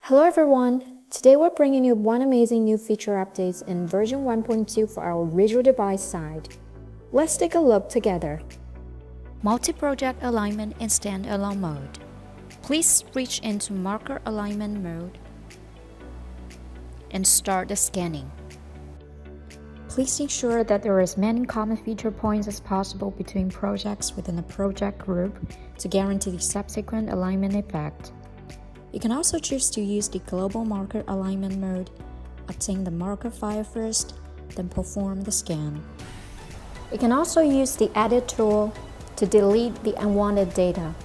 Hello everyone! Today we're bringing you one amazing new feature updates in version 1.2 for our Rigil device side. Let's take a look together. Multi-project alignment in standalone mode. Please reach into marker alignment mode and start the scanning. Please ensure that there are as many common feature points as possible between projects within a project group to guarantee the subsequent alignment effect. You can also choose to use the global marker alignment mode, obtain the marker file first, then perform the scan. You can also use the Edit tool to delete the unwanted data.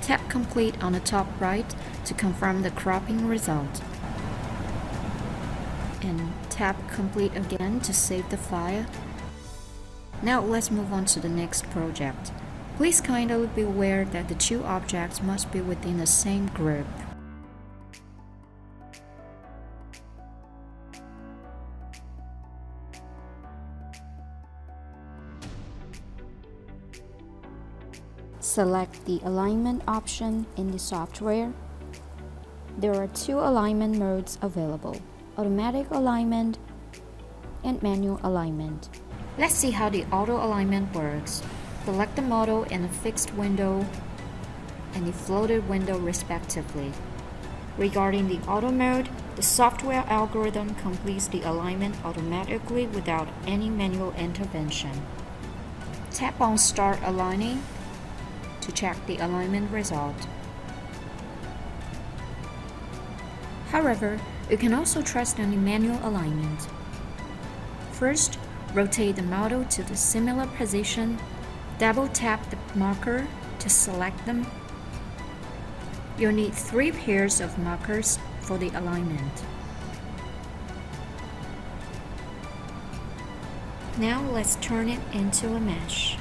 Tap Complete on the top right to confirm the cropping result. And tap Complete again to save the file. Now let's move on to the next project. Please kindly be aware that the two objects must be within the same group. Select the alignment option in the software. There are two alignment modes available: automatic alignment and manual alignment. Let's see how the auto alignment works. Select the model in the fixed window and the floated window respectively. Regarding the auto mode, the software algorithm completes the alignment automatically without any manual intervention. Tap on Start Aligning to check the alignment result. However, you can also trust on the manual alignment. First, rotate the model to the similar position. Double tap the marker to select them. You'll need 3 pairs of markers for the alignment. Now let's turn it into a mesh.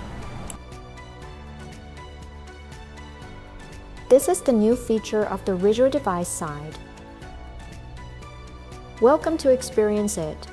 This is the new feature of the Rigil device side. Welcome to experience it.